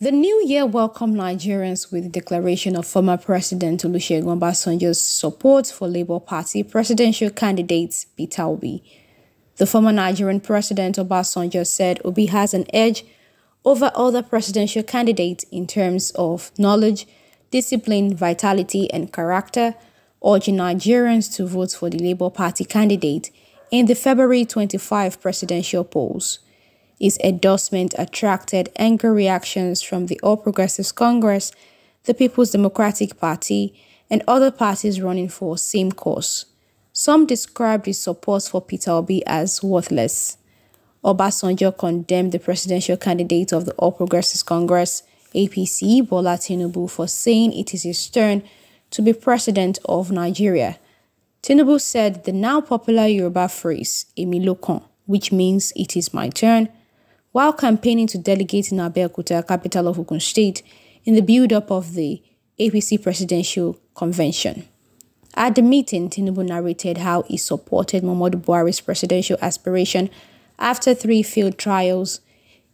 The new year welcomed Nigerians with the declaration of former President Olusegun Obasanjo's support for Labour Party presidential candidate Peter Obi. The former Nigerian President Obasanjo said Obi has an edge over other presidential candidates in terms of knowledge, discipline, vitality, and character, urging Nigerians to vote for the Labour Party candidate in the February 25 presidential polls. His endorsement attracted angry reactions from the All Progressives Congress, the People's Democratic Party, and other parties running for same cause. Some described his support for Peter Obi as worthless. Obasanjo condemned the presidential candidate of the All Progressives Congress, APC, Bola Tinubu, for saying it is his turn to be president of Nigeria. Tinubu said the now popular Yoruba phrase, "Emi lokan," which means "it is my turn," while campaigning to delegate in Abeokuta, capital of Ogun State, in the build-up of the APC presidential convention. At the meeting, Tinubu narrated how he supported Muhammadu Buhari's presidential aspiration after 3 failed trials.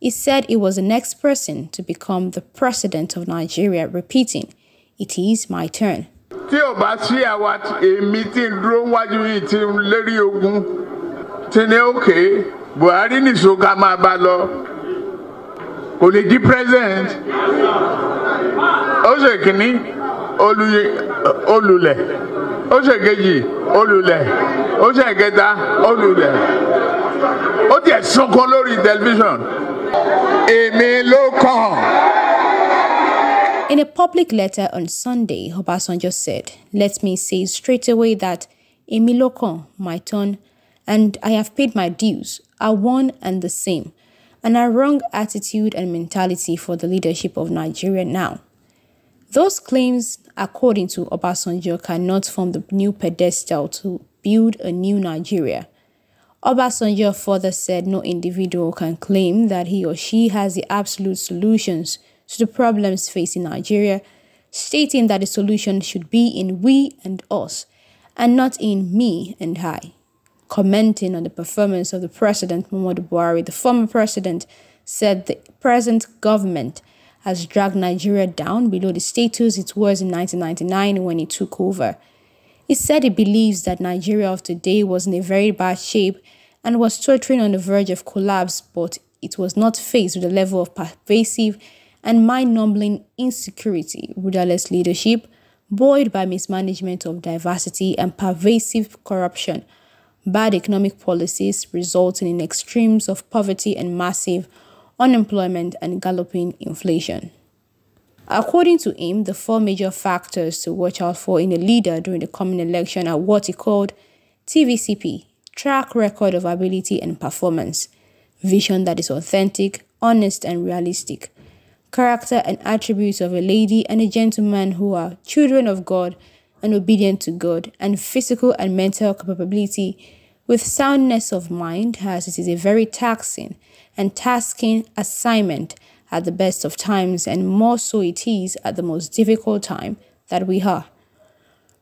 He said he was the next person to become the president of Nigeria, repeating, "It is my turn." Tí ó bá sí àwa èmi tí ń dúró wájú yìí tí ń lérí ogun tí ní òkè Buhari nìṣó ká máa bá lọ kò lè di president ó ṣe kìíní olùlẹ̀ ó ṣe kejì olùlẹ̀ ó ṣe kẹta olùlẹ̀ ó tiẹ̀ sunkún lórí tẹlifíṣàn èmi ló kàn. In a public letter on Sunday, Obasanjo said, "Let me say straight away that Emi lokan, my turn, and I have paid my dues, are one and the same, and a wrong attitude and mentality for the leadership of Nigeria now." Those claims, according to Obasanjo, cannot form the new pedestal to build a new Nigeria. Obasanjo further said no individual can claim that he or she has the absolute solutions to the problems facing Nigeria, stating that the solution should be in we and us, and not in me and I. Commenting on the performance of the President Muhammadu Buhari, the former president said the present government has dragged Nigeria down below the status it was in 1999 when he took over. He said he believes that Nigeria of today was in a very bad shape and was tottering on the verge of collapse, but it was not faced with a level of pervasive and mind-numbing insecurity, rudderless leadership, buoyed by mismanagement of diversity and pervasive corruption, bad economic policies resulting in extremes of poverty and massive unemployment and galloping inflation. According to him, the 4 major factors to watch out for in a leader during the coming election are what he called TVCP, track record of ability and performance, vision that is authentic, honest and realistic, character and attributes of a lady and a gentleman who are children of God and obedient to God, and physical and mental capability with soundness of mind, as it is a very taxing and tasking assignment at the best of times, and more so it is at the most difficult time that we are.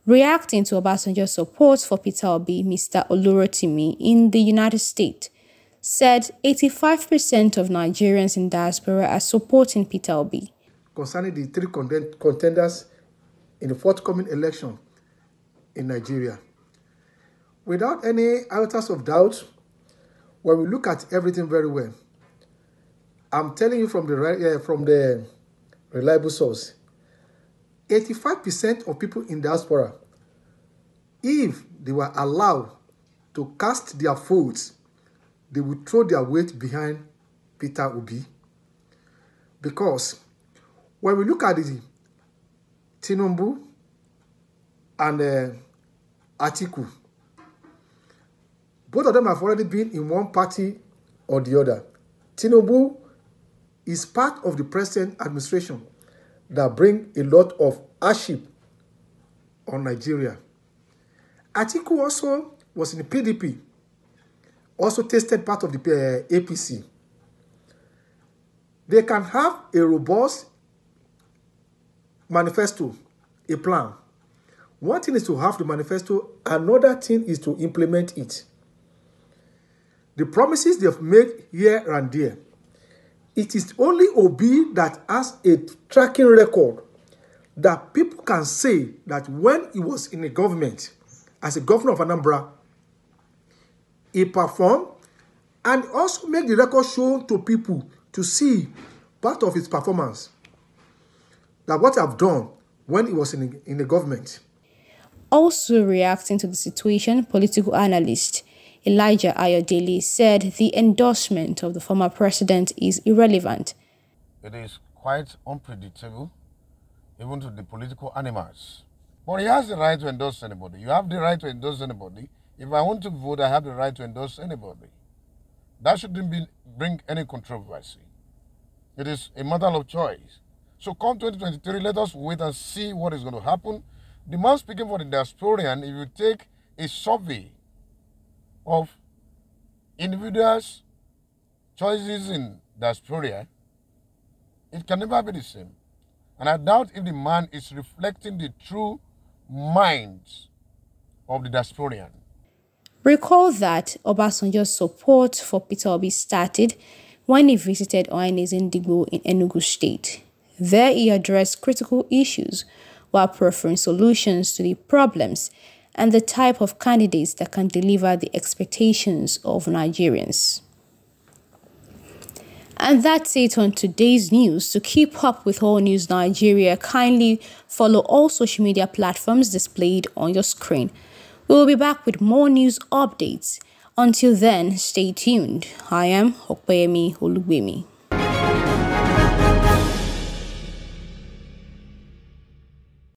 Reacting to Obasanjo's support for Peter Obi, Mr. Olurotimi in the United States said 85% of Nigerians in diaspora are supporting Peter Obi. Concerning the 3 contenders in the forthcoming election in Nigeria, without any iota of doubt, when we look at everything very well, I'm telling you from the reliable source, 85% of people in diaspora, if they were allowed to cast their votes, they would throw their weight behind Peter Obi. Because when we look at the Tinubu and Atiku, both of them have already been in one party or the other. Tinubu is part of the present administration that bring a lot of hardship on Nigeria. Atiku also was in the PDP, also tasted part of the APC. They can have a robust manifesto, a plan. One thing is to have the manifesto, another thing is to implement it. The promises they've made here and there, It is only Obi that has a tracking record that people can say that when he was in the government, as a governor of Anambra, he performed and also make the record shown to people to see part of his performance, that what I've done when he was in the government. Also reacting to the situation, political analyst Elijah Ayodele said the endorsement of the former president is irrelevant. It is quite unpredictable, even to the political animals. But he has the right to endorse anybody. You have the right to endorse anybody. If I want to vote, I have the right to endorse anybody. That shouldn't bring any controversy. It is a matter of choice. So come 2023, let us wait and see what is going to happen. The man speaking for the diasporian, if you take a survey of individuals' choices in diaspora, it can never be the same. And I doubt if the man is reflecting the true minds of the diasporian. Recall that Obasanjo's support for Peter Obi started when he visited Ohanaeze Ndigbo in Enugu State. There he addressed critical issues while proffering solutions to the problems and the type of candidates that can deliver the expectations of Nigerians. And that's it on today's news. To keep up with Allnews Nigeria, kindly follow all social media platforms displayed on your screen. We will be back with more news updates. Until then, stay tuned. I am Okpeyemi Olugbemi.